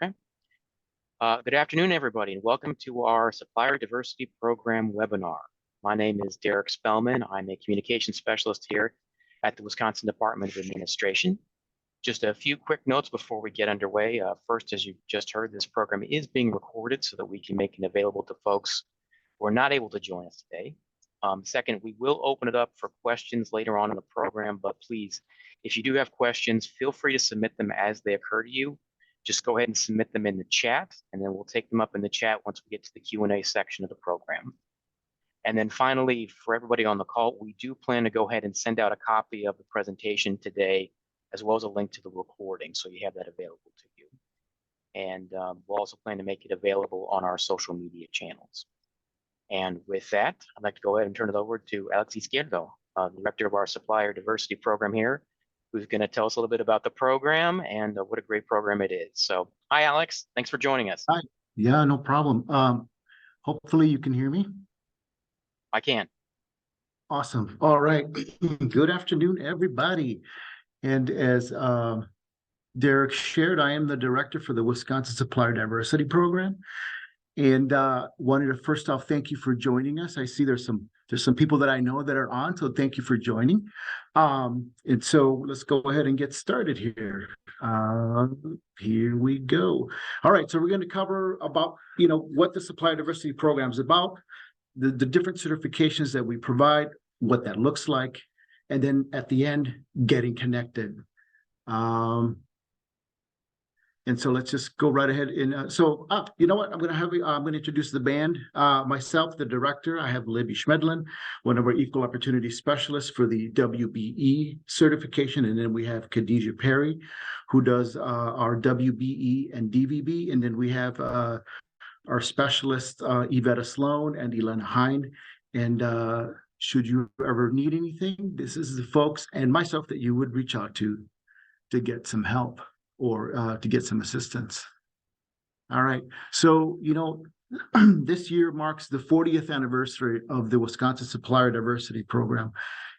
Okay. Good afternoon, everybody, and welcome to our Supplier Diversity Program webinar. My name is Derek Spellman. I'm a communication specialist here at the Wisconsin Department of Administration. Just a few quick notes before we get underway. First, as you just heard, this program is being recorded so that we can make it available to folks who are not able to join us today. Second, we will open it up for questions later on in the program, but please, if you do have questions, feel free to submit them as they occur to you. Just go ahead and submit them in the chat, and then we'll take them up in the chat once we get to the Q&A section of the program. And then finally, for everybody on the call, we do plan to go ahead and send out a copy of the presentation today, as well as a link to the recording, so you have that available to you. And we'll also plan to make it available on our social media channels. And with that, I'd like to go ahead and turn it over to Alex Ysquierdo, Director of our Supplier Diversity Program here, who's going to tell us a little bit about the program and what a great program it is. So, hi, Alex. Thanks for joining us. Hi. Yeah, no problem. Hopefully you can hear me. I can. Awesome. All right. Good afternoon, everybody. And as Derek shared, I am the director for the Wisconsin Supplier Diversity Program. And wanted to first off thank you for joining us. I see there's some people that I know that are on, so thank you for joining. And so let's go ahead and get started here. Here we go. All right, so we're going to cover about what the Supplier Diversity Program is about, the different certifications that we provide, what that looks like, and then at the end, getting connected. And so let's just go right ahead. And you know what? I'm going to introduce the band. Myself, the director. I have Libby Schmedlin, one of our equal opportunity specialists for the WBE certification. And then we have Khadijah Perry, who does our WBE and DVB. And then we have our specialists, Yvetta Sloan and Elena Hind. And should you ever need anything, this is the folks and myself that you would reach out to get some help or to get some assistance. All right, so this year marks the 40th anniversary of the Wisconsin Supplier Diversity Program.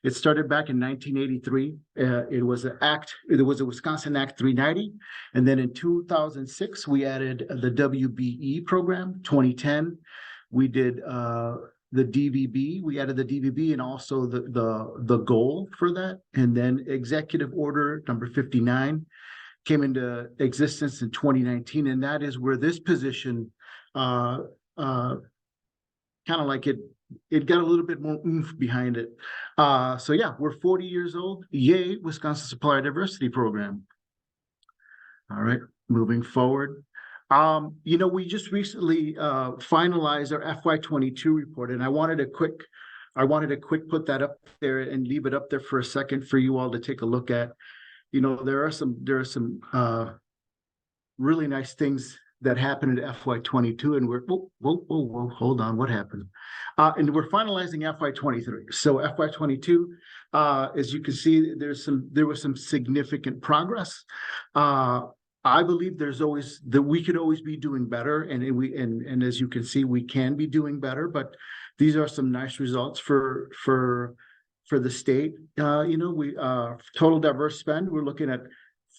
It started back in 1983. It was a Wisconsin Act 390, and then in 2006 we added the WBE program. 2010 we did the DVB. We added the DVB and also the goal for that, and then Executive Order number 59 came into existence in 2019, and that is where this position kind of like it got a little bit more oomph behind it. So yeah, we're 40 years old. Yay, Wisconsin Supplier Diversity Program. All right, moving forward. We just recently finalized our FY22 report, and I wanted to quick put that up there and leave it up there for a second for you all to take a look at. There are some really nice things that happened in FY22, and we're whoa, hold on, what happened? And we're finalizing FY23. So FY22, as you can see, there was some significant progress. I believe we could always be doing better, and as you can see, we can be doing better. But these are some nice results for the state. We total diverse spend, we're looking at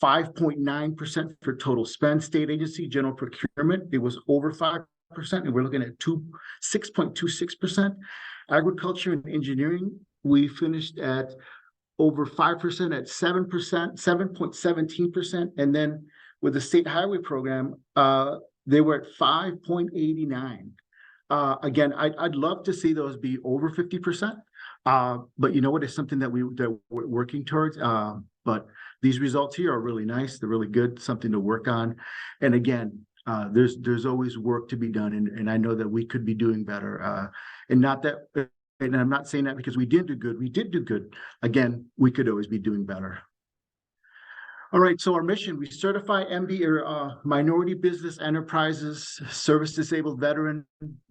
5.9% for total spend. State agency general procurement, it was over 5%, and we're looking at 6.26%. Agriculture and engineering, we finished at over 5% at 7.17%, and then with the state highway program, they were at 5.89. Again, I'd love to see those be over 50%. But you know what? It's something that we're working towards. But these results here are really nice. They're really good, something to work on. And again, there's always work to be done. And I know that we could be doing better. And I'm not saying that because we did do good. We did do good. Again, we could always be doing better. All right, so our mission, we certify minority business enterprises, service disabled veteran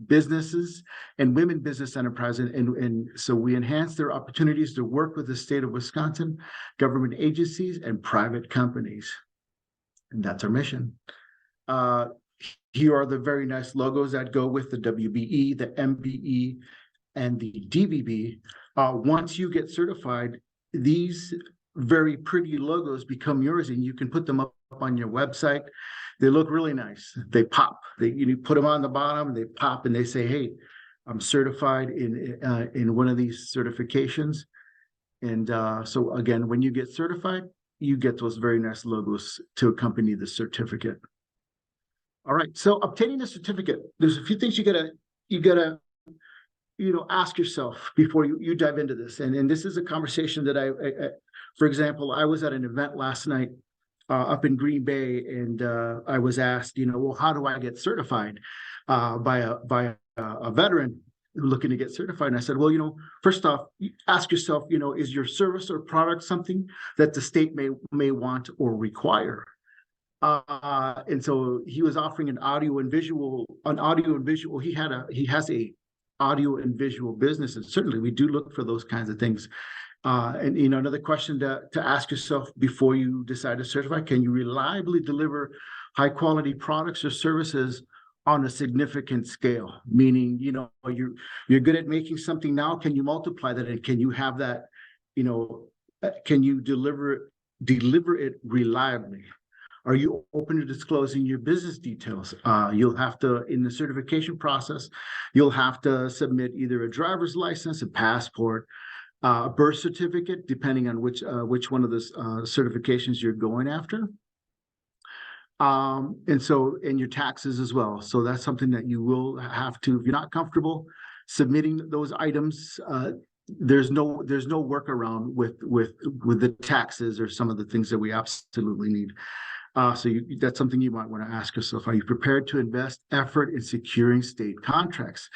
businesses, and women business enterprises. And so we enhance their opportunities to work with the state of Wisconsin, government agencies, and private companies. And that's our mission. Here are the very nice logos that go with the WBE, the MBE, and the DVB. Once you get certified, these very pretty logos become yours, and you can put them up on your website. They look really nice. They pop. You put them on the bottom, they pop, and they say, "Hey, I'm certified in one of these certifications." And so again, when you get certified, you get those very nice logos to accompany the certificate. All right. So obtaining the certificate, there's a few things you gotta ask yourself before you dive into this. And this is a conversation that for example, I was at an event last night up in Green Bay, and I was asked, well, how do I get certified by a veteran looking to get certified? And I said, well, first off, ask yourself, is your service or product something that the state may want or require? And so he was offering an audio and visual. He has a audio and visual business, and certainly we do look for those kinds of things. And another question to ask yourself before you decide to certify: can you reliably deliver high quality products or services on a significant scale? Meaning, you're good at making something now. Can you multiply that, and can you have that? Can you deliver it reliably? Are you open to disclosing your business details? You'll have to, in the certification process, you'll have to submit either a driver's license, a passport, a birth certificate, depending on which one of the certifications you're going after. And your taxes as well. So that's something that you will have to, if you're not comfortable submitting those items, there's no workaround with the taxes or some of the things that we absolutely need. So that's something you might want to ask yourself. Are you prepared to invest effort in securing state contracts?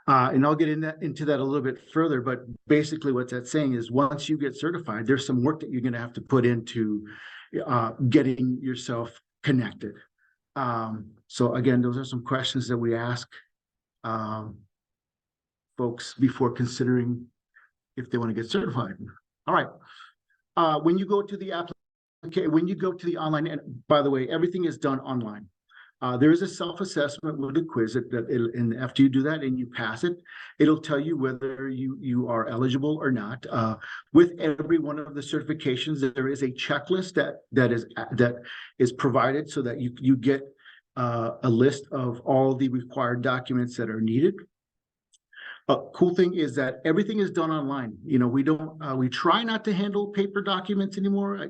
And I'll get into that a little bit further, but basically what that's saying is once you get certified, there's some work that you're going to have to put into getting yourself connected. So again, those are some questions that we ask folks before considering if they want to get certified. All right. When you go to the online, and by the way, everything is done online. There is a self-assessment with a quiz and after you do that and you pass it, it'll tell you whether you are eligible or not. With every one of the certifications, there is a checklist that is provided so that you get a list of all the required documents that are needed. A cool thing is that everything is done online. We try not to handle paper documents anymore.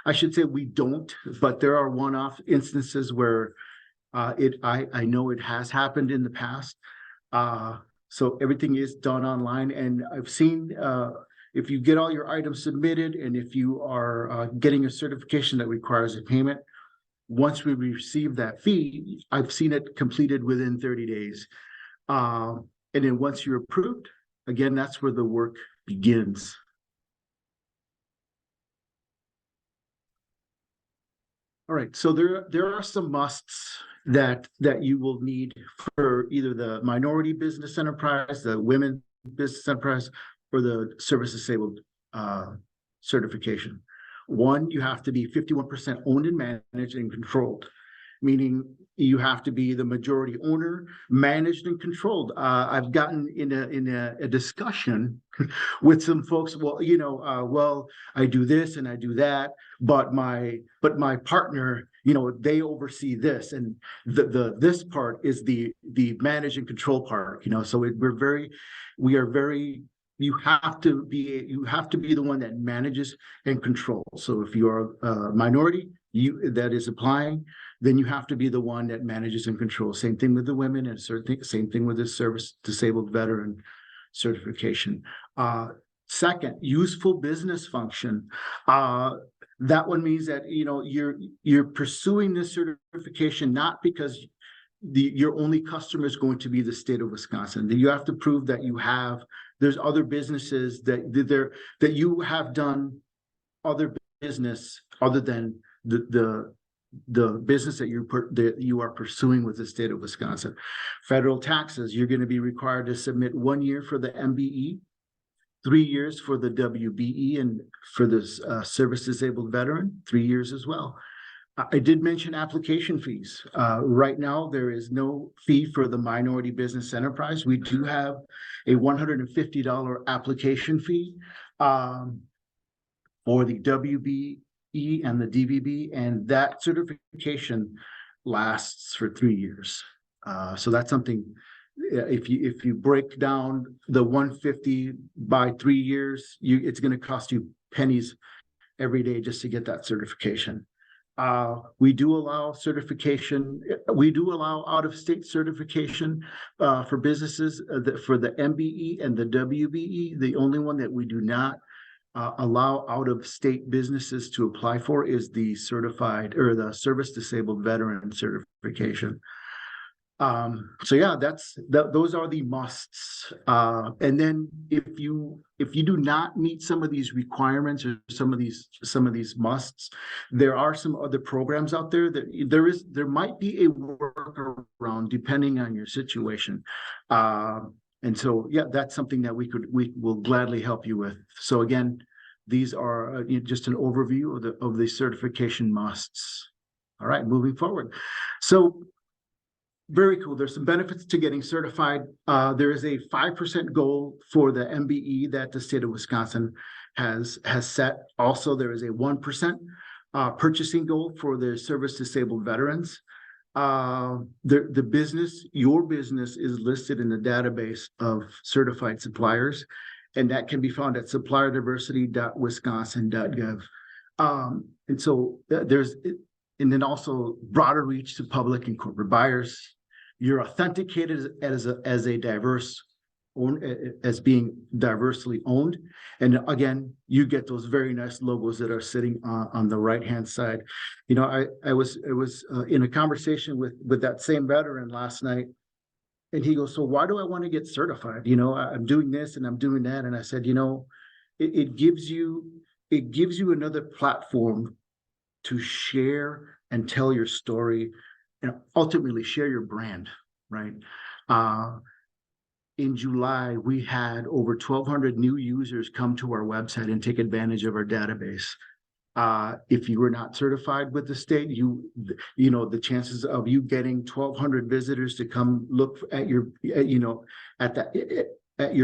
I should say we don't, but there are one-off instances where I know it has happened in the past. So everything is done online, and I've seen if you get all your items submitted, and if you are getting a certification that requires a payment, once we receive that fee, I've seen it completed within 30 days. And then once you're approved, again, that's where the work begins. All right, so there are some musts that you will need for either the minority business enterprise, the women business enterprise, or the service disabled certification. One, you have to be 51% owned and managed and controlled, meaning you have to be the majority owner, managed and controlled. I've gotten in a discussion with some folks. Well, I do this and I do that, but my partner, they oversee this, and this part is the manage and control part. So you have to be the one that manages and controls. So if you are a minority, that is applying, then you have to be the one that manages and controls. Same thing with the women, and same thing with the service disabled veteran certification. Second, useful business function. That one means that you're pursuing this certification not because your only customer is going to be the state of Wisconsin. You have to prove that there's other businesses that you have done other business other than the business that you are pursuing with the state of Wisconsin. Federal taxes, you're going to be required to submit 1 year for the MBE, 3 years for the WBE, and for the service disabled veteran, 3 years as well. I did mention application fees. Right now, there is no fee for the minority business enterprise. We do have a $150 application fee for the WBE and the DVB, and that certification lasts for 3 years. So that's something, if you break down the 150 by 3 years, it's going to cost you pennies every day just to get that certification. We do allow certification. We do allow out-of-state certification for businesses for the MBE and the WBE. The only one that we do not allow out-of-state businesses to apply for is the certified or the service disabled veteran certification. So yeah, those are the musts. And then if you do not meet some of these requirements or some of these musts, there are some other programs out there that there might be a workaround depending on your situation. And so yeah, that's something that we will gladly help you with. So again, these are just an overview of the certification musts. All right, moving forward. So very cool. There's some benefits to getting certified. There is a 5% goal for the MBE that the state of Wisconsin has set. Also, there is a 1% purchasing goal for the service disabled veterans. The business, your business, is listed in the database of certified suppliers, and that can be found at supplierdiversity.wisconsin.gov. And so and then also broader reach to public and corporate buyers. You're authenticated as being diversely owned, and again, you get those very nice logos that are sitting on the right hand side. I was in a conversation with that same veteran last night, and he goes, "So why do I want to get certified? I'm doing this and I'm doing that." And I said, it gives you another platform to share and tell your story and ultimately share your brand, right? In July, we had over 1,200 new users come to our website and take advantage of our database. If you were not certified with the state, the chances of you getting 1,200 visitors to come look at your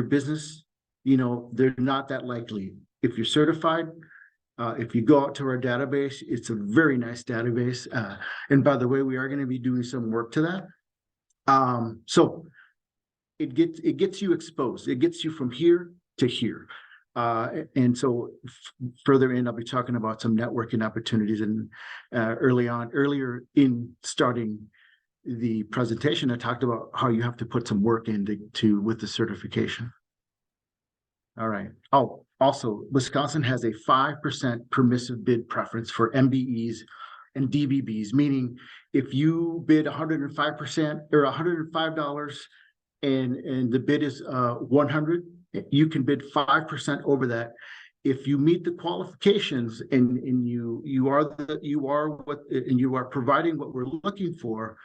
business, they're not that likely. If you're certified, if you go out to our database, it's a very nice database. And by the way, we are going to be doing some work to that. So it gets you exposed. It gets you from here to here. And so further in, I'll be talking about some networking opportunities. And earlier in starting the presentation, I talked about how you have to put some work into with the certification. All right. Oh, also, Wisconsin has a 5% permissive bid preference for MBEs and DBBs, meaning if you bid 105% or $105 and the bid is 100, you can bid 5% over that. If you meet the qualifications and you are providing what we're looking for,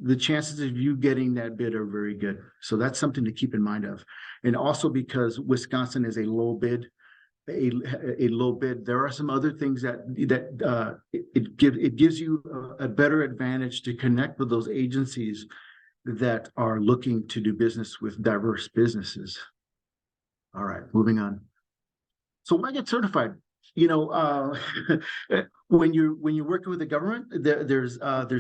the chances of you getting that bid are very good. So that's something to keep in mind of. And also because Wisconsin is a low bid, there are some other things that it gives you a better advantage to connect with those agencies that are looking to do business with diverse businesses. All right, moving on. So when I get certified, when you're working with the government, there's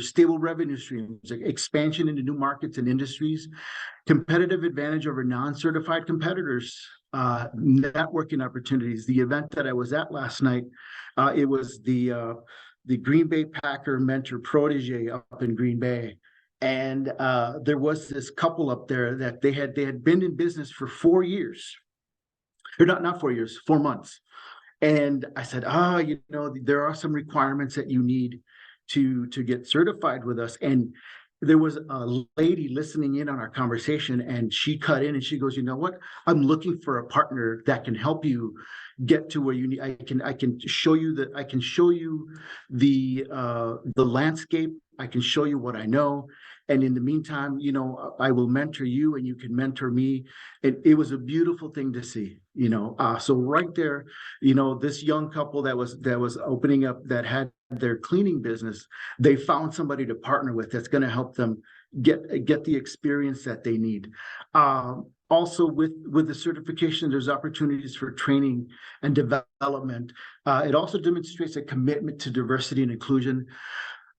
stable revenue streams, expansion into new markets and industries, competitive advantage over non-certified competitors, networking opportunities. The event that I was at last night, it was the Green Bay Packer mentor protege up in Green Bay. And there was this couple up there that they had been in business for 4 years. Or not 4 years, 4 months. And I said, there are some requirements that you need to get certified with us. And there was a lady listening in on our conversation, and she cut in and she goes, "You know what? I'm looking for a partner that can help you get to where you need. I can show you the landscape. I can show you what I know. And in the meantime, I will mentor you and you can mentor me." It was a beautiful thing to see, so right there, this young couple that was opening up, that had their cleaning business, they found somebody to partner with that's going to help them get the experience that they need. Also with the certification, there's opportunities for training and development. It also demonstrates a commitment to diversity and inclusion.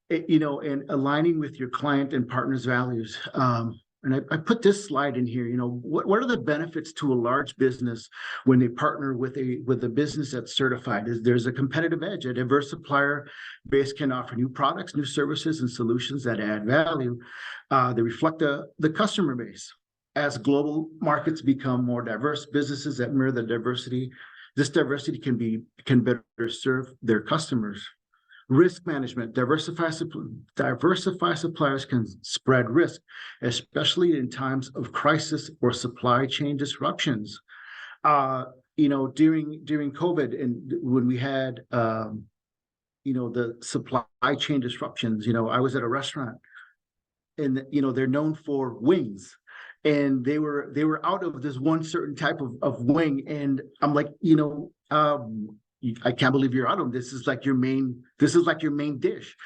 and aligning with your client and partners' values. And I put this slide in here. What are the benefits to a large business when they partner with a business that's certified? There's a competitive edge. A diverse supplier base can offer new products, new services, and solutions that add value. They reflect the customer base. As global markets become more diverse, businesses that mirror this diversity can better serve their customers. Risk management, diversify suppliers can spread risk, especially in times of crisis or supply chain disruptions. During COVID and when we had, the supply chain disruptions, I was at a restaurant and, they're known for wings. And they were out of this one certain type of wing. And I'm like, I can't believe you're out of them. This is like your main dish.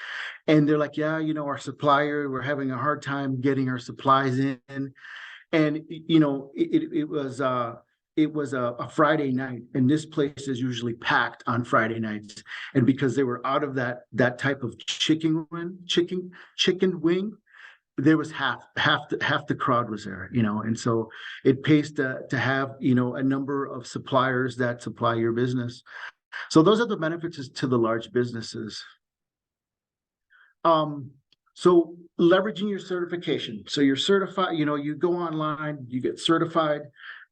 And they're like, yeah, our supplier, we're having a hard time getting our supplies in. And, it was a Friday night, and this place is usually packed on Friday nights. And because they were out of that type of chicken wing, there was half the crowd was there, and so it pays to have, a number of suppliers that supply your business. So those are the benefits to the large businesses. So leveraging your certification. So you're certified, you go online, you get certified,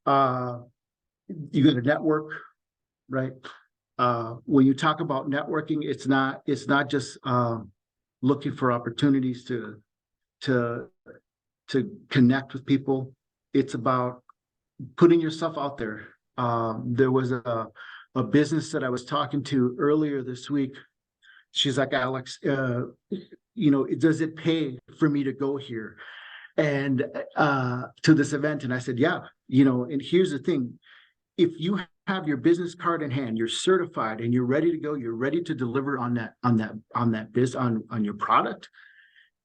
you get a network, right? When you talk about networking, it's not just looking for opportunities to connect with people. It's about putting yourself out there. There was a business that I was talking to earlier this week. She's like, Alex, does it pay for me to go here and to this event? And I said, yeah, and here's the thing. If you have your business card in hand, you're certified and you're ready to go, you're ready to deliver on your product,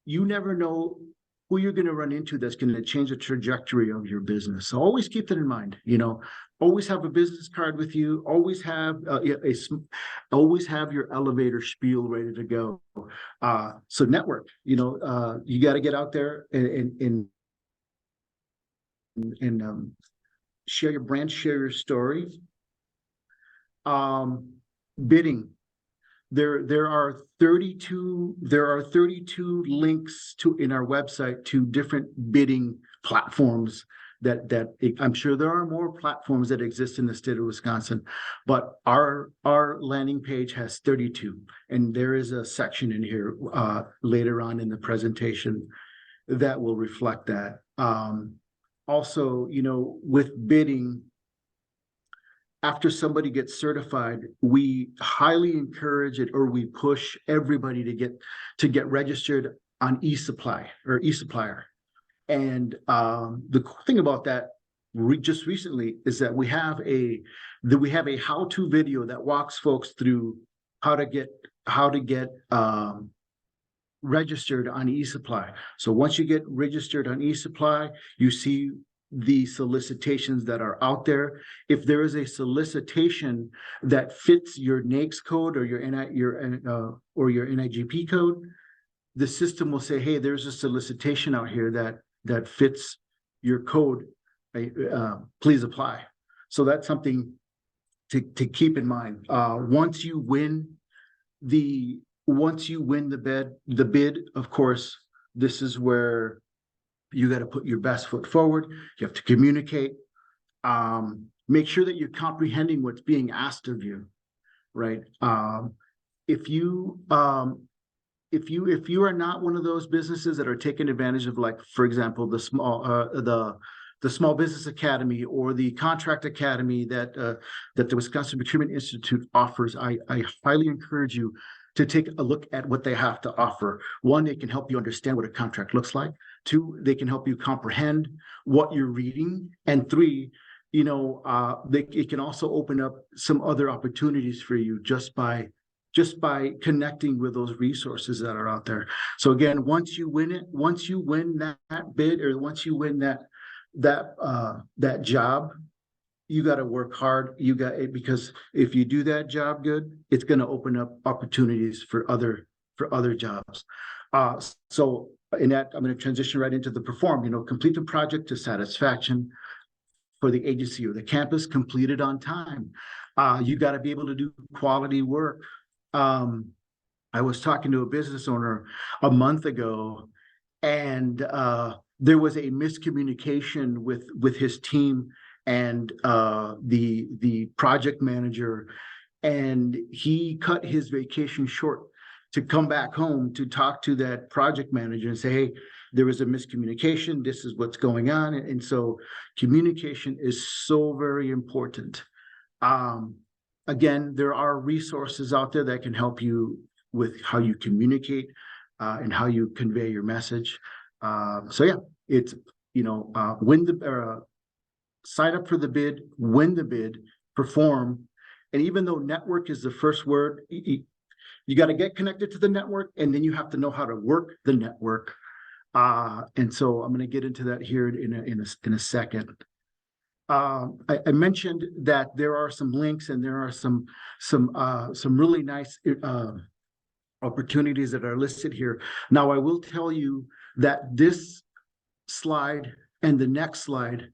you never know who you're going to run into that's going to change the trajectory of your business. So always keep that in mind. Always have a business card with you. Always have your elevator spiel ready to go. So network. You got to get out there and share your brand, share your story. Bidding. There are 32 links in our website to different bidding platforms that I'm sure there are more platforms that exist in the state of Wisconsin, but our landing page has 32, and there is a section in here later on in the presentation that will reflect that. Also, with bidding, after somebody gets certified, we highly encourage it, or we push everybody to get registered on eSupplier. And the cool thing about that, just recently, is that we have a how-to video that walks folks through how to get registered on eSupply. So once you get registered on eSupply, you see the solicitations that are out there. If there is a solicitation that fits your NAICS code or your NIGP code, the system will say, hey, there's a solicitation out here that fits your code. Please apply. So that's something to keep in mind. Once you win the bid, of course, this is where you got to put your best foot forward. You have to communicate. Make sure that you're comprehending what's being asked of you, right? If you are not one of those businesses that are taking advantage of, like, for example, the Small Business Academy or the Contract Academy that the Wisconsin Procurement Institute offers, I highly encourage you to take a look at what they have to offer. One, they can help you understand what a contract looks like. Two, they can help you comprehend what you're reading. And three, it can also open up some other opportunities for you just by connecting with those resources that are out there. So again, once you win that bid, or once you win that job, you got to work hard. Because if you do that job good, it's going to open up opportunities for other for other jobs. So in that, I'm going to transition right into the perform. Complete the project to satisfaction for the agency or the campus, completed on time. You got to be able to do quality work. I was talking to a business owner a month ago, and there was a miscommunication with his team and the project manager, and he cut his vacation short to come back home to talk to that project manager and say, hey, there was a miscommunication. This is what's going on. And so communication is so very important. Again, there are resources out there that can help you with how you communicate and how you convey your message. So yeah, it's, sign up for the bid, win the bid, perform. And even though network is the first word, you got to get connected to the network, and then you have to know how to work the network. And so I'm going to get into that here in a second. I mentioned that there are some links and there are some really nice opportunities that are listed here. Now, I will tell you that this slide and the next slide,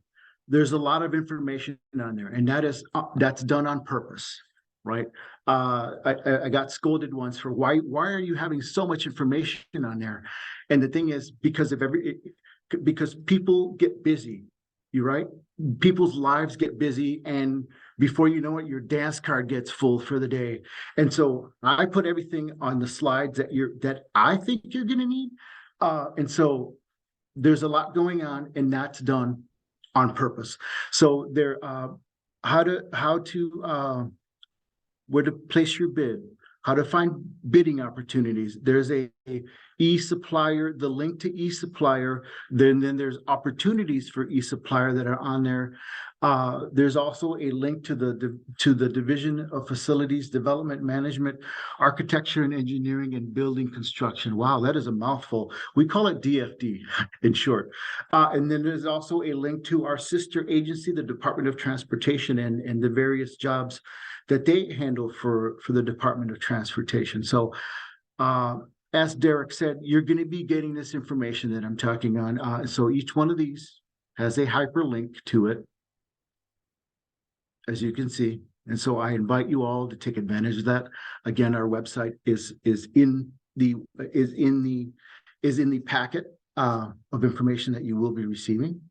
there's a lot of information on there, and that's done on purpose, right? I got scolded once for why are you having so much information on there? And the thing is, because people get busy, you're right. People's lives get busy, and before you know it, your dance card gets full for the day. And so I put everything on the slides that I think you're going to need. And so there's a lot going on, and that's done on purpose. So there, where to place your bid, how to find bidding opportunities. There's a eSupplier, the link to eSupplier. Then there's opportunities for eSupplier that are on there. There's also a link to the Division of Facilities Development Management, Architecture and Engineering and Building Construction. Wow, that is a mouthful. We call it DFD in short. And then there's also a link to our sister agency, the Department of Transportation, and the various jobs that they handle for the Department of Transportation. So as Derek said, you're going to be getting this information that I'm talking on. So each one of these has a hyperlink to it, as you can see. And so I invite you all to take advantage of that. Again, our website is in the packet of information that you will be receiving.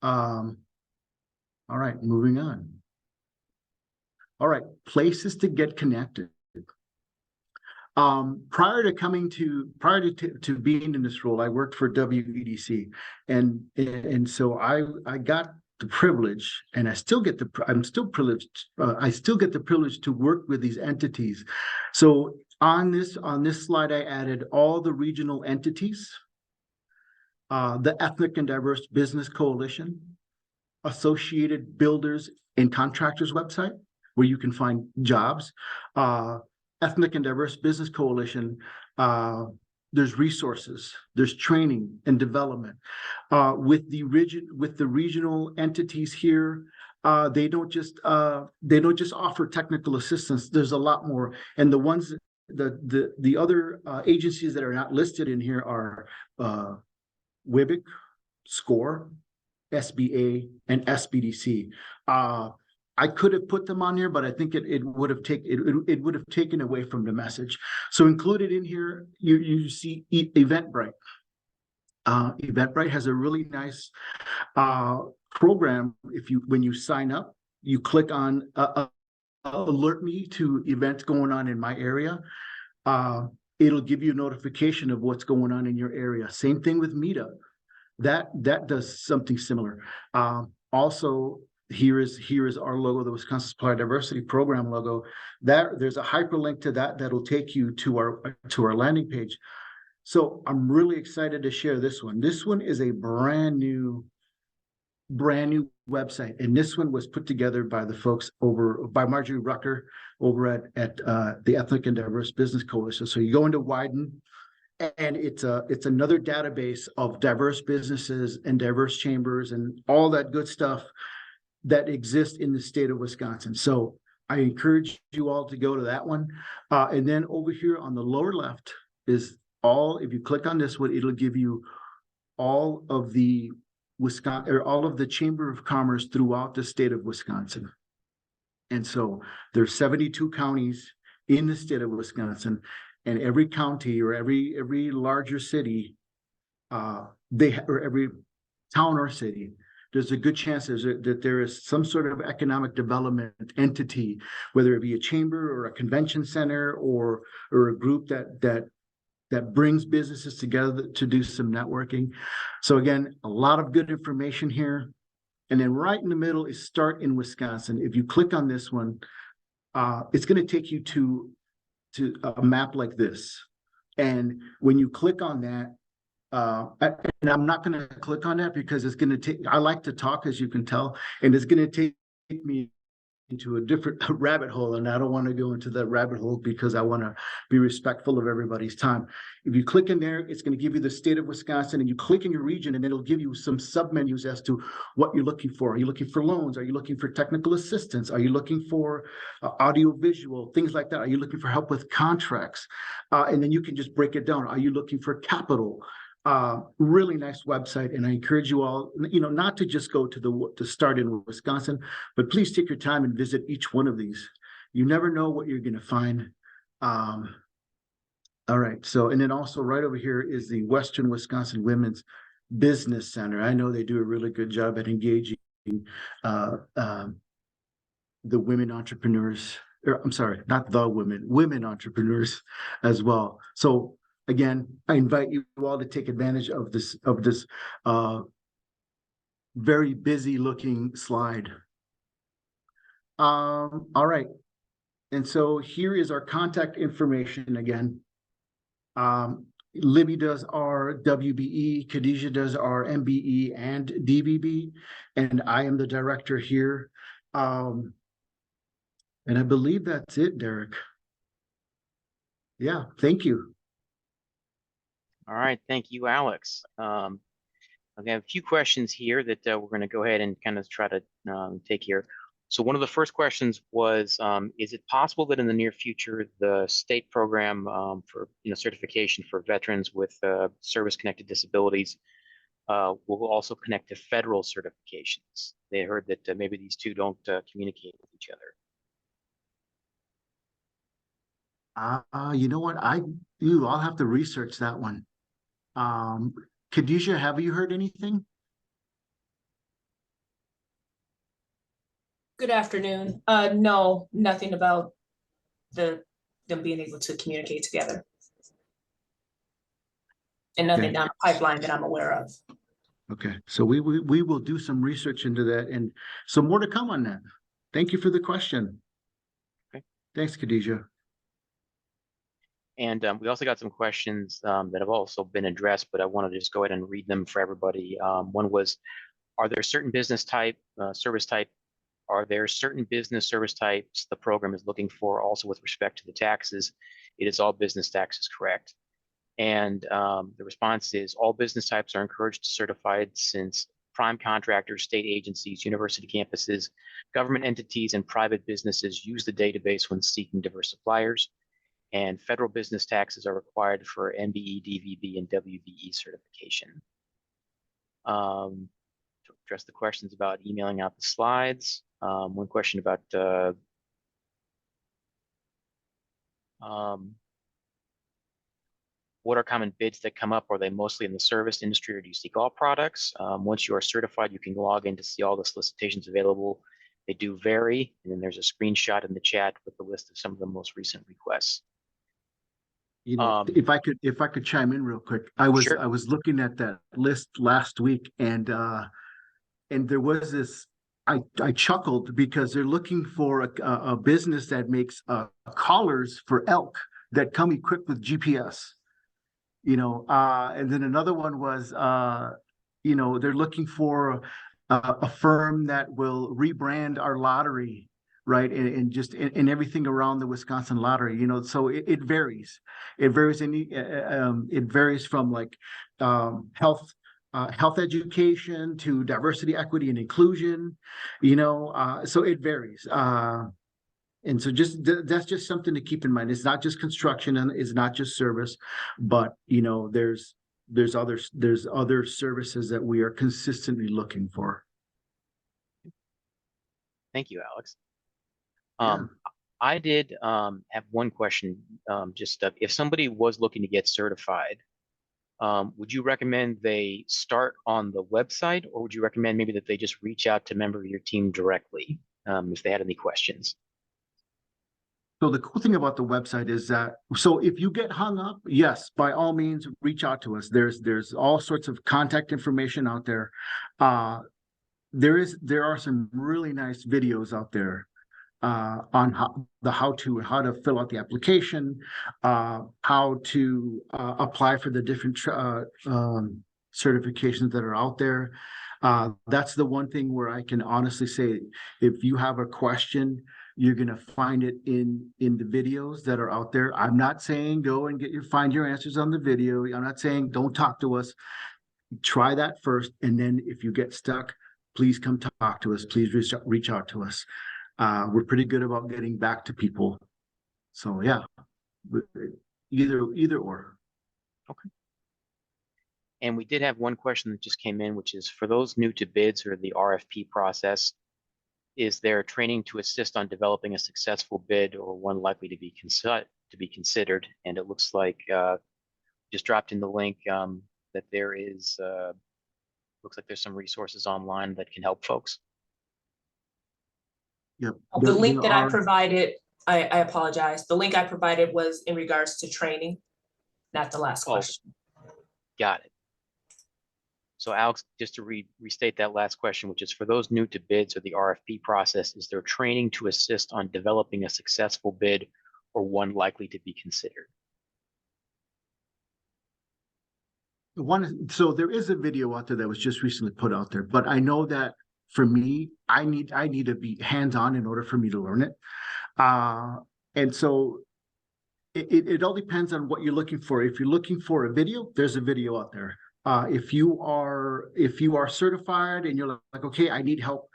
All right, moving on. All right, places to get connected. Prior to being in this role, I worked for WEDC, and so I got the privilege, and I'm still privileged. I still get the privilege to work with these entities. So on this slide, I added all the regional entities, the Ethnic and Diverse Business Coalition, Associated Builders and Contractors website, where you can find jobs, Ethnic and Diverse Business Coalition. There's resources, there's training and development. With the regional entities here, they don't just offer technical assistance. There's a lot more, and the other agencies that are not listed in here are WIBIC, SCORE, SBA, and SBDC. I could have put them on here, but I think it would have taken away from the message. So included in here, you see Eventbrite. Eventbrite has a really nice program. When you sign up, you click on alert me to events going on in my area. It'll give you a notification of what's going on in your area. Same thing with Meetup. That does something similar. Also, here is our logo, the Wisconsin Supplier Diversity Program logo. There's a hyperlink to that'll take you to our landing page. So I'm really excited to share this one. This one is a brand new website, and this one was put together by the folks by Marjorie Rucker over at the Ethnic and Diverse Business Coalition. So you go into Widen, and it's another database of diverse businesses and diverse chambers and all that good stuff that exist in the state of Wisconsin. So I encourage you all to go to that one. And then over here on the lower left, is all, if you click on this one, it'll give you all of the Wisconsin, or all of the Chamber of Commerce throughout the state of Wisconsin. And so there's 72 counties in the state of Wisconsin, and every county or every larger city, or every town or city, there's a good chance that there is some sort of economic development entity, whether it be a chamber or a convention center or a group that brings businesses together to do some networking. So again, a lot of good information here. And then right in the middle is Start in Wisconsin. If you click on this one, it's going to take you to a map like this. And when you click on that, and I'm not going to click on that because it's going to take, I like to talk, as you can tell, and it's going to take me into a different rabbit hole, and I don't want to go into that rabbit hole because I want to be respectful of everybody's time. If you click in there, it's going to give you the state of Wisconsin, and you click in your region, and it'll give you some submenus as to what you're looking for. Are you looking for loans? Are you looking for technical assistance? Are you looking for audio visual, things like that? Are you looking for help with contracts? And then you can just break it down. Are you looking for capital? Really nice website, and I encourage you all, not to just go to Start in Wisconsin, but please take your time and visit each one of these. You never know what you're going to find. All right, so, and then also right over here is the Western Wisconsin Women's Business Center. I know they do a really good job at engaging the women entrepreneurs, or I'm sorry, not the women entrepreneurs as well. So again, I invite you all to take advantage of this very busy looking slide. All right. And so here is our contact information again. Libby does our WBE, Khadijah does our MBE and DBB, and I am the director here. And I believe that's it, Derek. Yeah, thank you. All right, thank you, Alex. I have a few questions here that we're going to go ahead and kind of try to take here. So one of the first questions was, is it possible that in the near future, the state program for certification for veterans with service-connected disabilities will also connect to federal certifications? They heard that maybe these two don't communicate with each other. You know what? I'll have to research that one. Khadijah, have you heard anything? Good afternoon. No, nothing about them being able to communicate together. And nothing down the pipeline that I'm aware of. Okay, so we will do some research into that, and some more to come on that. Thank you for the question. Okay. Thanks, Khadijah. And we also got some questions that have also been addressed, but I want to just go ahead and read them for everybody. One was, are there certain business type, service type, are there certain business service types the program is looking for also with respect to the taxes? It is all business taxes, correct? And the response is all business types are encouraged to certified since prime contractors, state agencies, university campuses, government entities, and private businesses use the database when seeking diverse suppliers. And federal business taxes are required for MBE, DVB, and WBE certification. To address the questions about emailing out the slides, one question about what are common bids that come up? Are they mostly in the service industry, or do you seek all products? Once you are certified, you can log in to see all the solicitations available. They do vary, and then there's a screenshot in the chat with the list of some of the most recent requests. If I could chime in real quick, I was looking at that list last week, and there was this. I chuckled because they're looking for a business that makes collars for elk that come equipped with GPS. And then another one was, they're looking for a firm that will rebrand our lottery, right? And just in everything around the Wisconsin lottery, so it varies. It varies it varies from like health education to diversity, equity, and inclusion, so it varies. And so that's just something to keep in mind. It's not just construction and it's not just service, but there's other services that we are consistently looking for. Thank you, Alex. Yeah. I did have one question. If somebody was looking to get certified, would you recommend they start on the website, or would you recommend maybe that they just reach out to a member of your team directly if they had any questions? So the cool thing about the website is that, so if you get hung up, yes, by all means, reach out to us. There's all sorts of contact information out there. There are some really nice videos out there on how to fill out the application, how to apply for the different certifications that are out there. That's the one thing where I can honestly say, if you have a question, you're going to find it in the videos that are out there. I'm not saying go and find your answers on the video. I'm not saying don't talk to us. Try that first, and then if you get stuck, please come talk to us. Please reach out to us. We're pretty good about getting back to people. So yeah, either or. Okay. And we did have one question that just came in, which is for those new to bids or the RFP process, is there training to assist on developing a successful bid or one likely to be considered? And it looks like just dropped in the link that there is looks like there's some resources online that can help folks. Yep. The link that I provided, I apologize. The link I provided was in regards to training, not the last question. Got it. So Alex, just to restate that last question, which is for those new to bids or the RFP process, is there training to assist on developing a successful bid or one likely to be considered? So there is a video out there that was just recently put out there, but I know that for me, I need to be hands-on in order for me to learn it. And so it all depends on what you're looking for. If you're looking for a video, there's a video out there. If you are certified and you're like, okay, I need help.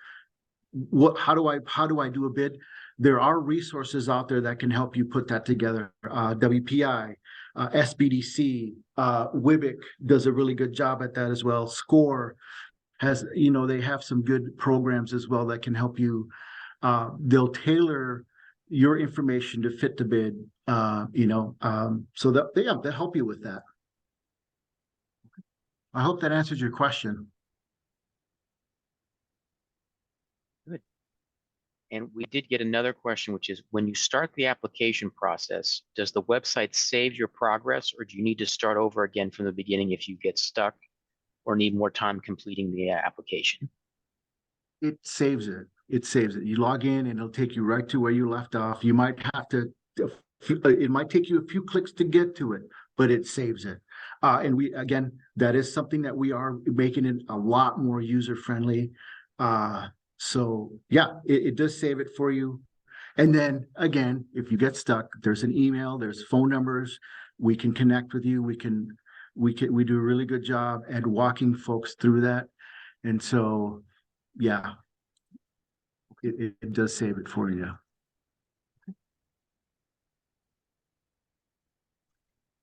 How do I do a bid? There are resources out there that can help you put that together. WPI, SBDC, WIBIC does a really good job at that as well. SCORE has, they have some good programs as well that can help you. They'll tailor your information to fit the bid, so that they'll help you with that. I hope that answers your question. Good. And we did get another question, which is when you start the application process, does the website save your progress, or do you need to start over again from the beginning if you get stuck or need more time completing the application? It saves it. It saves it. You log in and it'll take you right to where you left off. You might have to, it might take you a few clicks to get to it, but it saves it. And again, that is something that we are making it a lot more user-friendly. So yeah, it does save it for you. And then again, if you get stuck, there's an email, there's phone numbers. We can connect with you. We do a really good job at walking folks through that. And so, yeah, it does save it for you.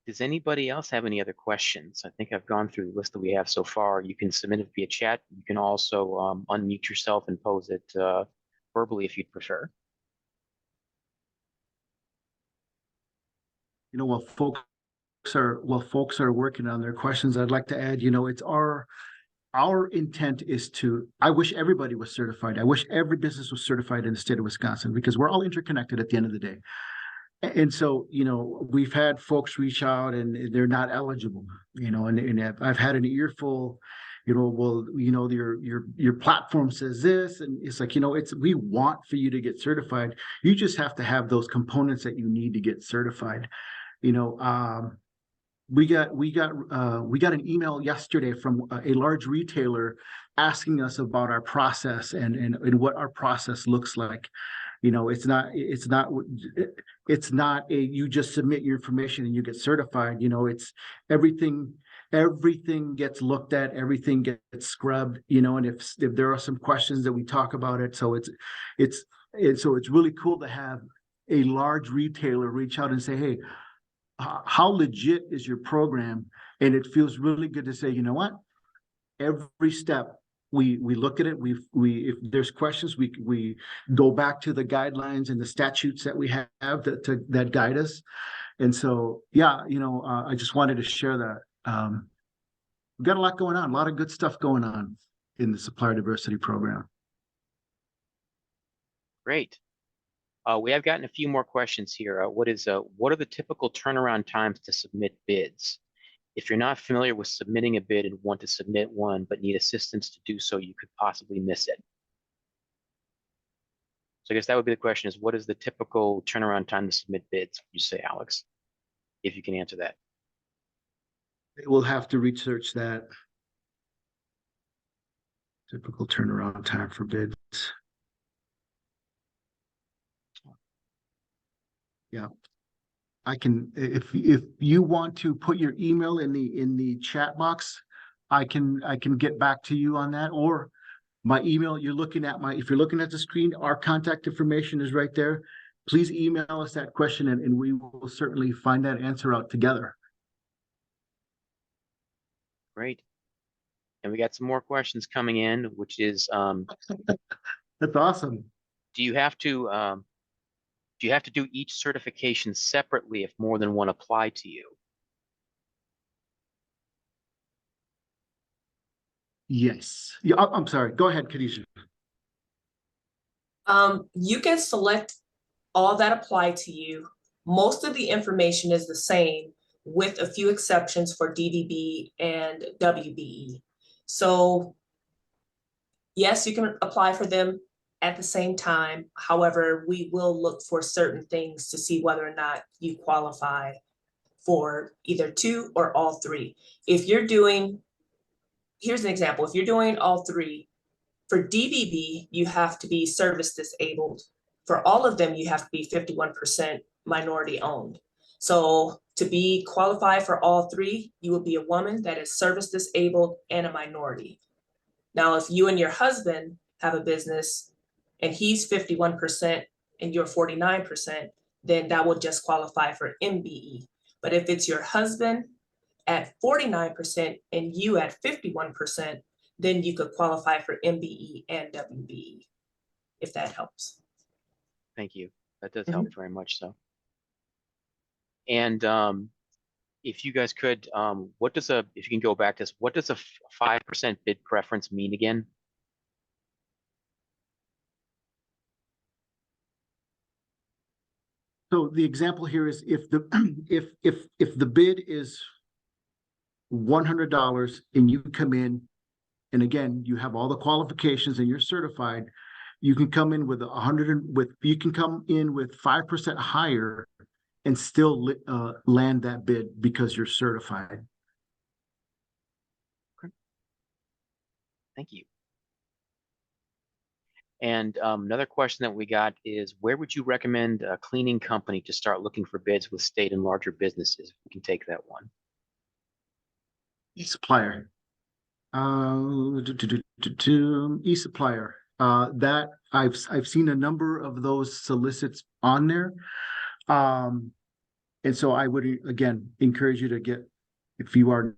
Does anybody else have any other questions? I think I've gone through the list that we have so far. You can submit it via chat. You can also unmute yourself and pose it verbally if you'd prefer. While folks are working on their questions, I'd like to add, it's our intent is I wish everybody was certified. I wish every business was certified in the state of Wisconsin, because we're all interconnected at the end of the day. And so, we've had folks reach out and they're not eligible, and I've had an earful, your platform says this, and it's like, we want for you to get certified. You just have to have those components that you need to get certified. We got an email yesterday from a large retailer asking us about our process and what our process looks like. It's not a you just submit your information and you get certified. It's everything gets looked at, everything gets scrubbed, and if there are some questions that we talk about it. So it's really cool to have a large retailer reach out and say, hey, how legit is your program? And it feels really good to say, you know what? Every step we look at it, we if there's questions, we go back to the guidelines and the statutes that we have that guide us. And so, yeah, I just wanted to share that. We've got a lot going on, a lot of good stuff going on in the Supplier Diversity Program. Great. We have gotten a few more questions here. What are the typical turnaround times to submit bids? If you're not familiar with submitting a bid and want to submit one, but need assistance to do so, you could possibly miss it. So I guess that would be the question is, what is the typical turnaround time to submit bids? Would you say, Alex, if you can answer that? We'll have to research that. Typical turnaround time for bids. Yeah. I can, if you want to put your email in the chat box, I can get back to you on that. Or my email, if you're looking at the screen, our contact information is right there. Please email us that question and we will certainly find that answer out together. Great. And we got some more questions coming in, which is That's awesome. do you have to do each certification separately if more than one apply to you? Yes. Yeah, I'm sorry. Go ahead, Khadijah. You can select all that apply to you. Most of the information is the same with a few exceptions for DDB and WBE. So yes, you can apply for them at the same time. However, we will look for certain things to see whether or not you qualify for either two or all three. If you're doing, here's an example, if you're doing all three, for DBB, you have to be service disabled. For all of them, you have to be 51% minority owned. So to be qualified for all three, you will be a woman that is service disabled and a minority. Now, if you and your husband have a business and he's 51% and you're 49%, then that will just qualify for MBE. But if it's your husband at 49% and you at 51%, then you could qualify for MBE and WBE, if that helps. Thank you. That does help very much so. And if you guys could, if you can go back to this, what does a 5% bid preference mean again? So the example here is if the bid is $100 and you come in, and again, you have all the qualifications and you're certified, you can come in with 5% higher and still land that bid because you're certified. Okay. Thank you. And another question that we got is, where would you recommend a cleaning company to start looking for bids with state and larger businesses? We can take that one. E-Supplier. E-Supplier. That I've seen a number of those solicits on there. And so I would, again, encourage you to get, if you don't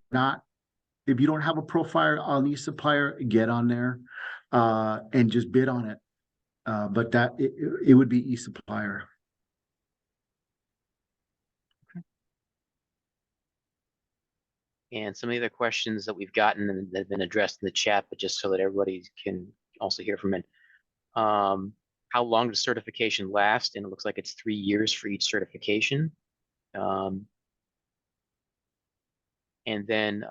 have a profile on E-Supplier, get on there and just bid on it. But it would be E-Supplier. Okay. And some of the other questions that we've gotten and that have been addressed in the chat, but just so that everybody can also hear from it. How long does certification last? And it looks like it's 3 years for each certification. And then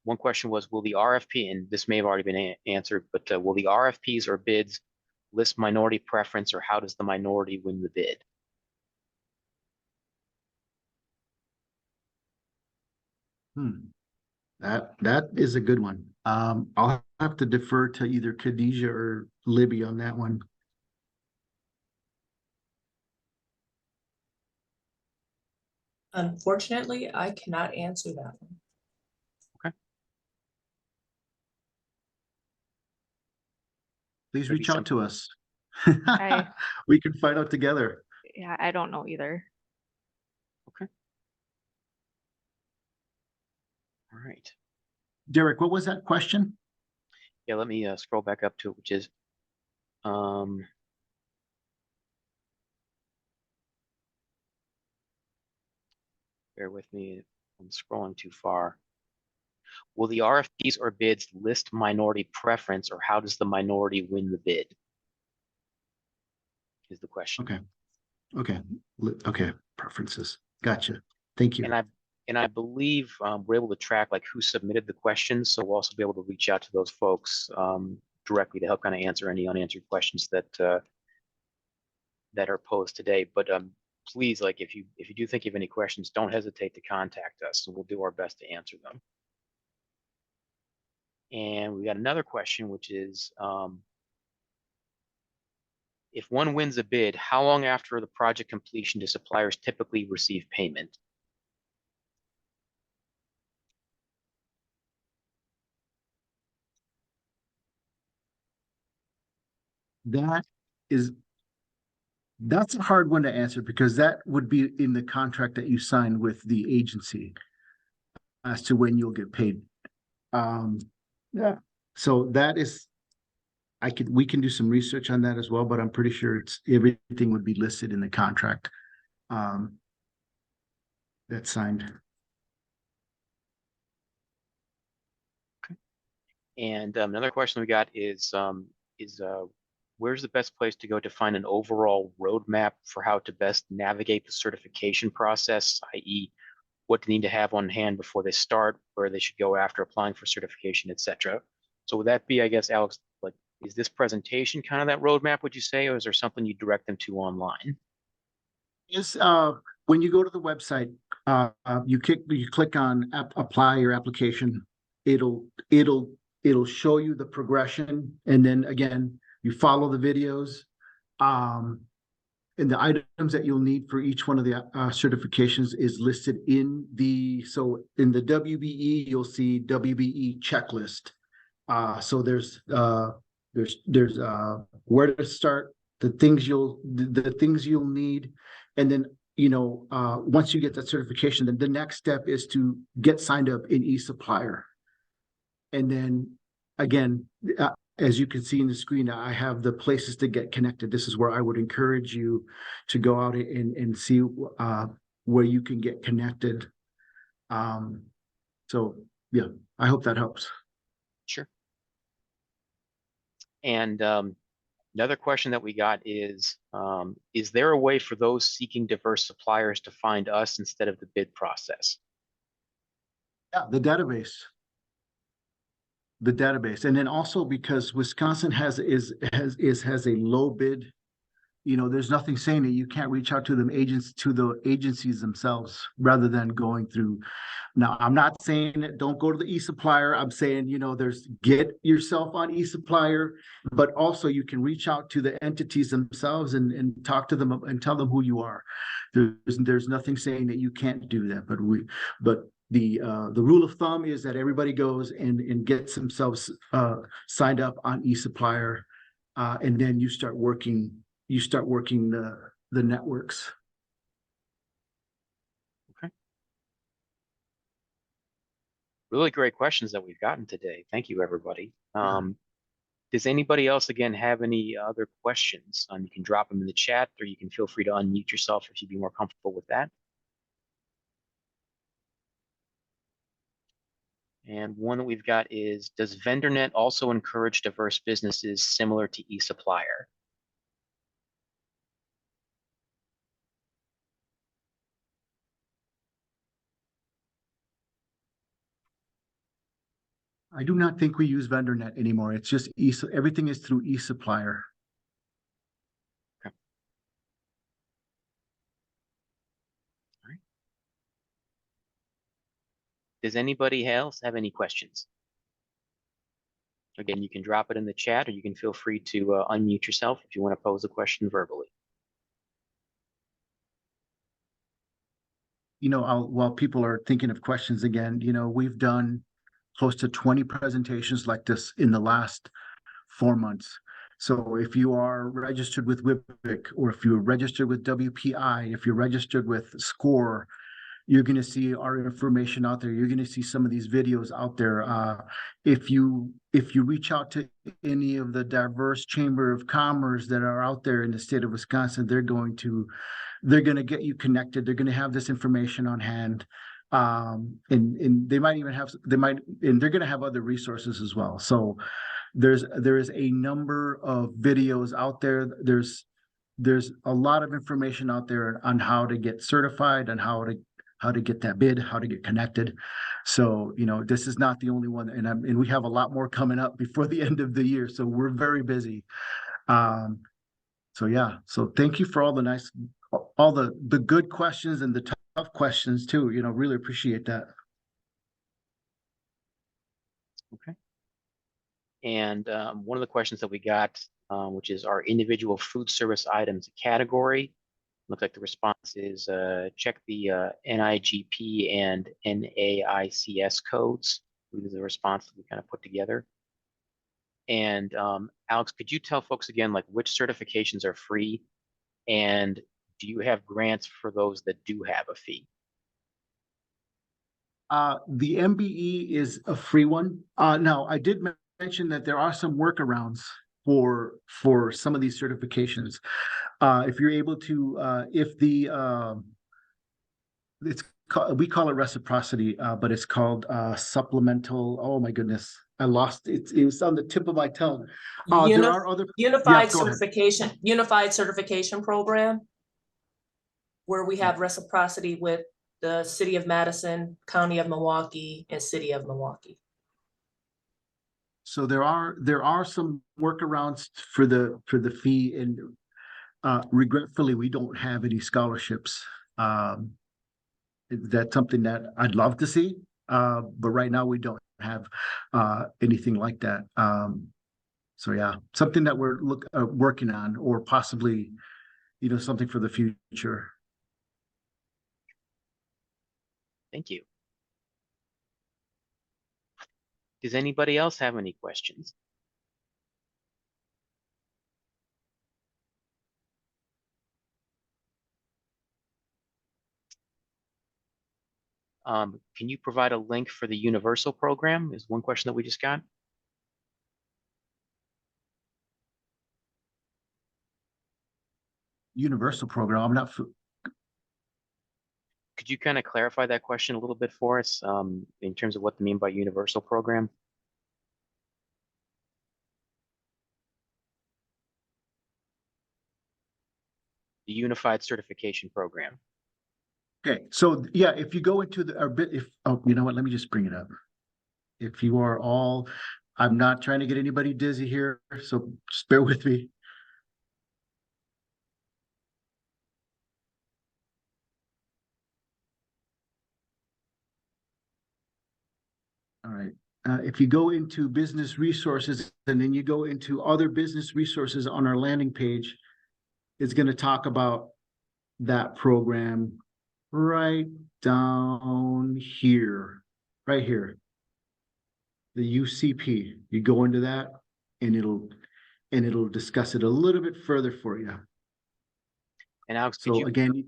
one question was, will the RFP, and this may have already been answered, but will the RFPs or bids list minority preference, or how does the minority win the bid? That is a good one. I'll have to defer to either Khadijah or Libby on that one. Unfortunately, I cannot answer that one. Okay. Please reach out to us. Hi. We can find out together. Yeah, I don't know either. All right. Derek, what was that question? Yeah, let me scroll back up to it, which is bear with me, I'm scrolling too far. Will the RFPs or bids list minority preference, or how does the minority win the bid? Is the question. Okay, preferences. Gotcha. Thank you. And I believe we're able to track like who submitted the questions, so we'll also be able to reach out to those folks directly to help kind of answer any unanswered questions that that are posed today. But please, like if you do think of any questions, don't hesitate to contact us, and we'll do our best to answer them. And we got another question, which is, if one wins a bid, how long after the project completion do suppliers typically receive payment? That's a hard one to answer because that would be in the contract that you signed with the agency as to when you'll get paid. Yeah. So that is, we can do some research on that as well, but I'm pretty sure everything would be listed in the contract that's signed. Okay. And another question we got is where's the best place to go to find an overall roadmap for how to best navigate the certification process, i.e., what they need to have on hand before they start, where they should go after applying for certification, etc. So would that be, I guess, Alex, like, is this presentation kind of that roadmap, would you say, or is there something you direct them to online? Yes, when you go to the website, you click on apply your application. It'll show you the progression, and then again, you follow the videos. And the items that you'll need for each one of the certifications is listed in the WBE, you'll see WBE checklist. So there's where to start, the things you'll need, and then once you get that certification, then the next step is to get signed up in eSupplier. And then again, as you can see in the screen, I have the places to get connected. This is where I would encourage you to go out and see where you can get connected. So yeah, I hope that helps. Sure. And another question that we got is there a way for those seeking diverse suppliers to find us instead of the bid process? Yeah, the database. And then also because Wisconsin has a low bid, there's nothing saying that you can't reach out to the agencies themselves rather than going through. Now, I'm not saying that don't go to the eSupplier. I'm saying, get yourself on eSupplier, but also you can reach out to the entities themselves and talk to them and tell them who you are. There's nothing saying that you can't do that, but the rule of thumb is that everybody goes and gets themselves signed up on eSupplier, and then you start working the networks. Okay. Really great questions that we've gotten today. Thank you, everybody. Does anybody else, again, have any other questions? You can drop them in the chat, or you can feel free to unmute yourself if you'd be more comfortable with that. And one that we've got is, does VendorNet also encourage diverse businesses similar to eSupplier? I do not think we use VendorNet anymore. It's just everything is through eSupplier. Okay. All right. Does anybody else have any questions? Again, you can drop it in the chat, or you can feel free to unmute yourself if you want to pose a question verbally. While people are thinking of questions again, we've done close to 20 presentations like this in the last 4 months. So if you are registered with WIPIC, or if you're registered with WPI, if you're registered with SCORE, you're going to see our information out there. You're going to see some of these videos out there. If you reach out to any of the diverse chamber of commerce that are out there in the state of Wisconsin, they're going to get you connected. They're going to have this information on hand. And they might even have, and they're going to have other resources as well. So there is a number of videos out there. There's a lot of information out there on how to get certified and how to get that bid, how to get connected. So, this is not the only one, and we have a lot more coming up before the end of the year. So we're very busy. So yeah, so thank you for all the good questions and the tough questions too. Really appreciate that. Okay. And one of the questions that we got, which is our individual food service items category. Looks like the response is check the NIGP and NAICS codes. This is the response that we kind of put together. And Alex, could you tell folks again, like which certifications are free, and do you have grants for those that do have a fee? The MBE is a free one. Now, I did mention that there are some workarounds for some of these certifications. If you're able to, we call it reciprocity, but it's called supplemental. Oh my goodness, I lost it. It was on the tip of my tongue. There are other unified go ahead. certification program, where we have reciprocity with the City of Madison, County of Milwaukee, and City of Milwaukee. So there are some workarounds for the fee, and regretfully, we don't have any scholarships. That's something that I'd love to see, but right now we don't have anything like that. So yeah, something that we're working on, or possibly, something for the future. Thank you. Does anybody else have any questions? Can you provide a link for the universal program is one question that we just got. Universal program, I'm not. Could you kind of clarify that question a little bit for us in terms of what they mean by universal program? The unified certification program. Okay, so yeah, if you go into you know what, let me just bring it up. If you are all, I'm not trying to get anybody dizzy here, so just bear with me. All right, if you go into business resources and then you go into other business resources on our landing page, it's going to talk about that program right down here, right here. The UCP, you go into that and it'll discuss it a little bit further for you. And Alex, So again,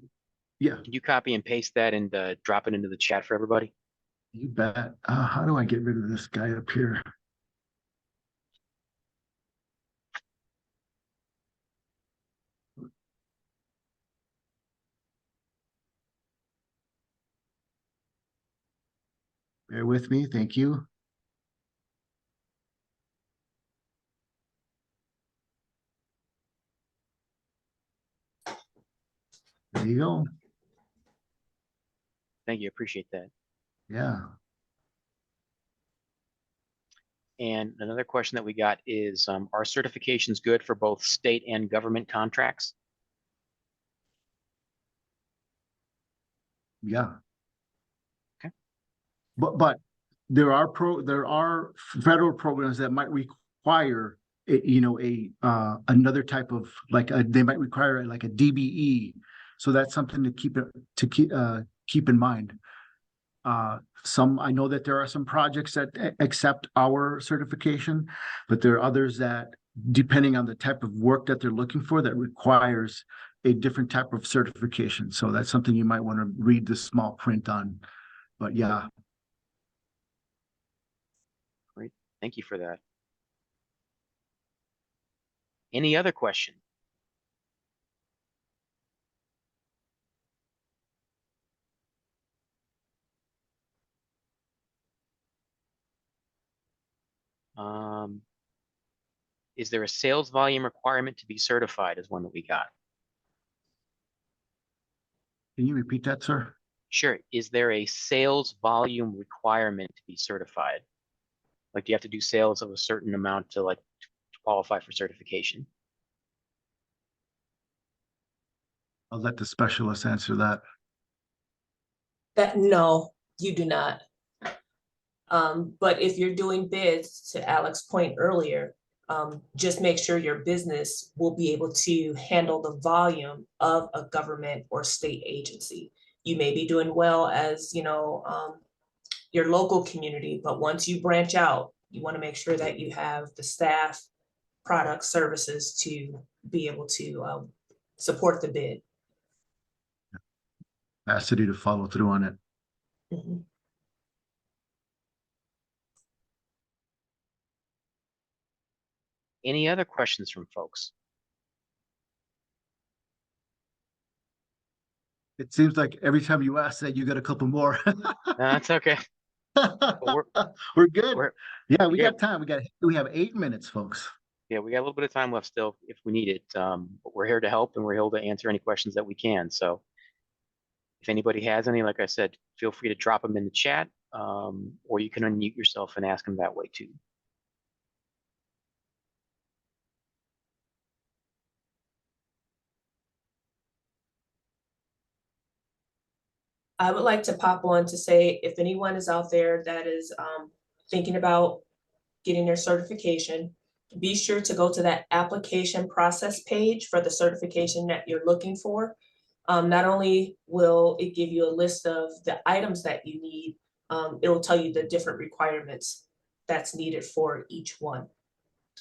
yeah. Can you copy and paste that and drop it into the chat for everybody? You bet. How do I get rid of this guy up here? Bear with me, thank you. There you go. Thank you, appreciate that. Yeah. And another question that we got is, are certifications good for both state and government contracts? Yeah. Okay. But there are federal programs that might require another type of they might require like a DBE. So that's something to keep in mind. I know that there are some projects that accept our certification, but there are others that depending on the type of work that they're looking for, that requires a different type of certification. So that's something you might want to read the small print on. But yeah. Great. Thank you for that. Any other question? Is there a sales volume requirement to be certified is one that we got. Can you repeat that, sir? Sure. Is there a sales volume requirement to be certified? Like, do you have to do sales of a certain amount to qualify for certification? I'll let the specialist answer that. No, you do not. But if you're doing bids, to Alex's point earlier, just make sure your business will be able to handle the volume of a government or state agency. You may be doing well as, your local community, but once you branch out, you want to make sure that you have the staff, products, services to be able to support the bid. Capacity to follow through on it. Mhm. Any other questions from folks? It seems like every time you ask that, you get a couple more. That's okay. We're good. Yeah, we good. got time. We have 8 minutes, folks. Yeah, we got a little bit of time left still if we need it. But we're here to help and we're here to answer any questions that we can. So if anybody has any, like I said, feel free to drop them in the chat, or you can unmute yourself and ask them that way too. I would like to pop on to say, if anyone is out there that is thinking about getting their certification, be sure to go to that application process page for the certification that you're looking for. Not only will it give you a list of the items that you need, it'll tell you the different requirements that's needed for each one.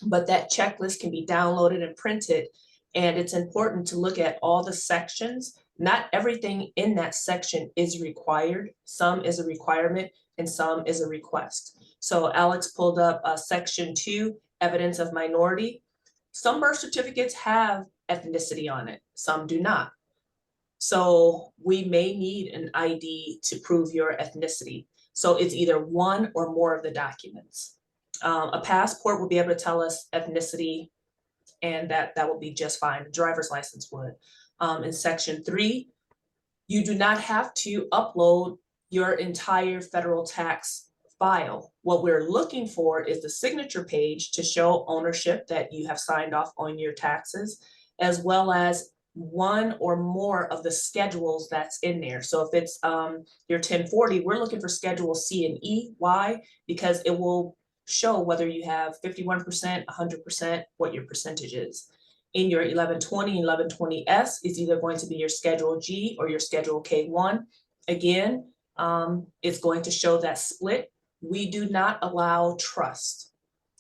But that checklist can be downloaded and printed, and it's important to look at all the sections. Not everything in that section is required. Some is a requirement and some is a request. So Alex pulled up section 2, evidence of minority. Some birth certificates have ethnicity on it, some do not. So we may need an ID to prove your ethnicity. So it's either one or more of the documents. A passport will be able to tell us ethnicity, and that will be just fine. The driver's license would. In section 3, you do not have to upload your entire federal tax file. What we're looking for is the signature page to show ownership that you have signed off on your taxes, as well as one or more of the schedules that's in there. So if it's your 1040, we're looking for schedule C and E. Why? Because it will show whether you have 51%, 100%, what your percentage is. In your 1120 and 1120S is either going to be your schedule G or your schedule K1. Again, it's going to show that split. We do not allow trust.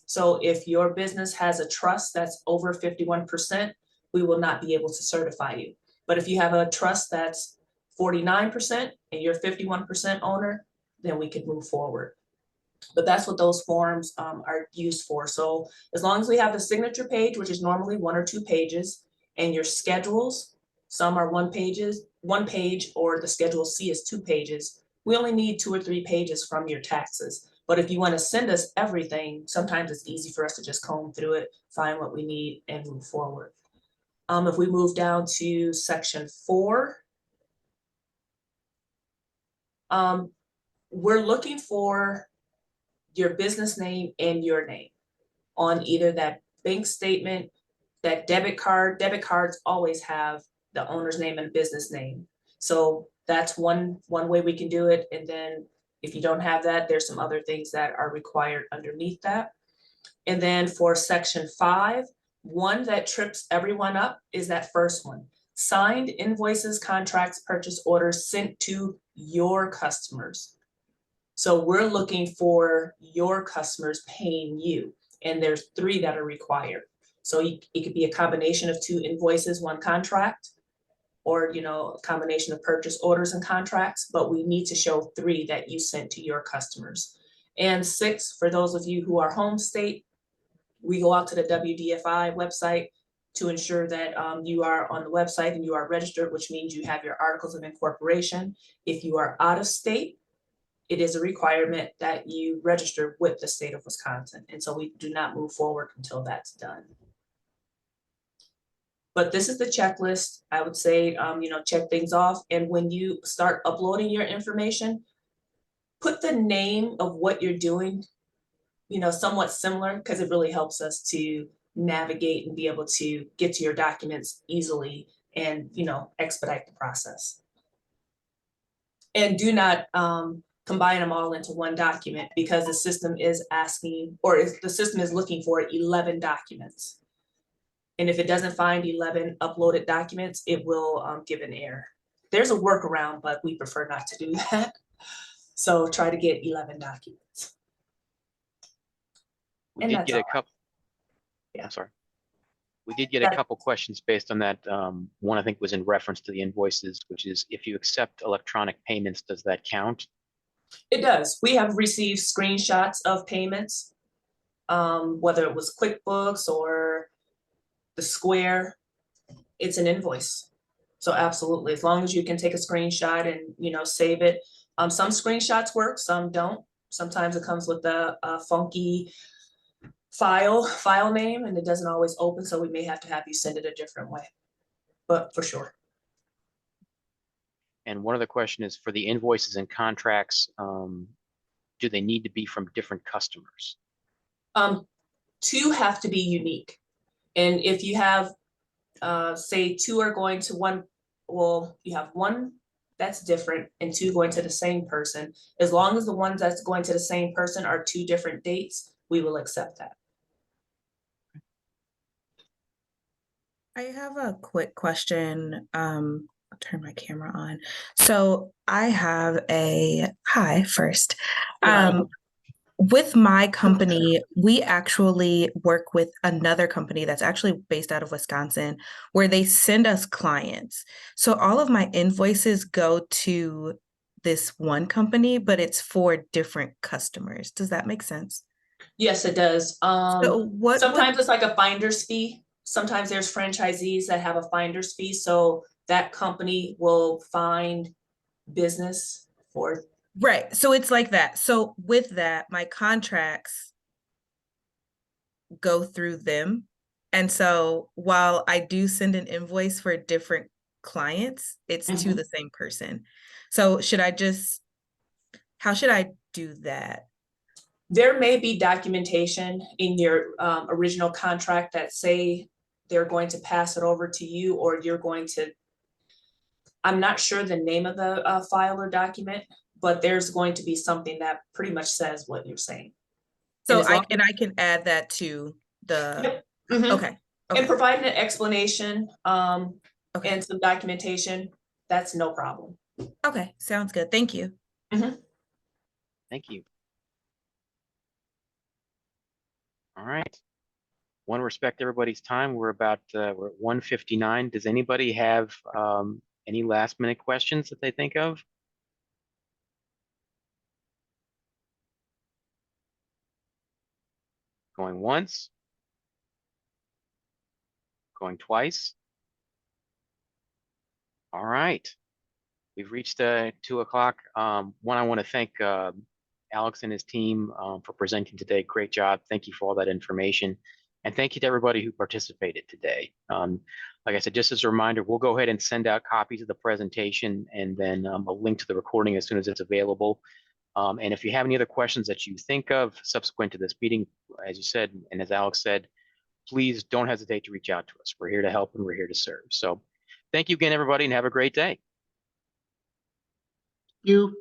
So if your business has a trust that's over 51%, we will not be able to certify you. But if you have a trust that's 49% and you're 51% owner, then we can move forward. But that's what those forms are used for. So as long as we have the signature page, which is normally 1 or 2 pages, and your schedules, some are 1 page, or the schedule C is 2 pages. We only need 2 or 3 pages from your taxes. But if you want to send us everything, sometimes it's easy for us to just comb through it, find what we need, and move forward. If we move down to section 4, we're looking for your business name and your name on either that bank statement, that debit card. Debit cards always have the owner's name and business name. So that's one way we can do it. And then if you don't have that, there's some other things that are required underneath that. And then for section 5, one that trips everyone up is that first one. Signed invoices, contracts, purchase orders sent to your customers. So we're looking for your customers paying you, and there's 3 that are required. So it could be a combination of 2 invoices, 1 contract, or, you know, a combination of purchase orders and contracts, but we need to show 3 that you sent to your customers. And 6, for those of you who are home state, we go out to the WDFI website to ensure that you are on the website and you are registered, which means you have your articles of incorporation. If you are out of state, it is a requirement that you register with the state of Wisconsin. And so we do not move forward until that's done. But this is the checklist. I would say, you know, check things off. And when you start uploading your information, put the name of what you're doing, you know, somewhat similar, because it really helps us to navigate and be able to get to your documents easily and, you know, expedite the process. And do not combine them all into one document, because the system is asking, or the system is looking for 11 documents. And if it doesn't find 11 uploaded documents, it will give an error. There's a workaround, but we prefer not to do that. So try to get 11 documents. We And did that's get a all. couple. Yeah. I'm sorry. We did get a couple questions based on that. One I think was in reference to the invoices, which is if you accept electronic payments, does that count? It does. We have received screenshots of payments, whether it was QuickBooks or the Square, it's an invoice. So absolutely, as long as you can take a screenshot and, you know, save it. Some screenshots work, some don't. Sometimes it comes with a funky file name and it doesn't always open, so we may have to have you send it a different way, but for sure. And one other question is for the invoices and contracts, do they need to be from different customers? 2 have to be unique. And if you have, say 2 are going to one, well, you have 1 that's different and 2 going to the same person. As long as the ones that's going to the same person are 2 different dates, we will accept that. I have a quick question. I'll turn my camera on. So I have hi first. With my company, we actually work with another company that's actually based out of Wisconsin, where they send us clients. So all of my invoices go to this one company, but it's for different customers. Does that make sense? Yes, it does. So what Sometimes it's like a finder's fee. Sometimes there's franchisees that have a finder's fee, so that company will find business for. Right. So it's like that. So with that, my contracts go through them. And so while I do send an invoice for different clients, it's to the same person. So how should I do that? There may be documentation in your original contract that say they're going to pass it over to you, or you're going to, I'm not sure the name of the file or document, but there's going to be something that pretty much says what you're saying. So I can add that to the, okay. And providing an explanation Okay. and some documentation, that's no problem. Okay, sounds good. Thank you. Thank you. All right. Want to respect everybody's time. We're at 1:59. Does anybody have any last minute questions that they think of? Going once? Going twice? All right. We've reached 2 o'clock. One, I want to thank Alex and his team for presenting today. Great job. Thank you for all that information. And thank you to everybody who participated today. Like I said, just as a reminder, we'll go ahead and send out copies of the presentation and then a link to the recording as soon as it's available. And if you have any other questions that you think of subsequent to this meeting, as you said, and as Alex said, please don't hesitate to reach out to us. We're here to help and we're here to serve. So thank you again, everybody, and have a great day. You.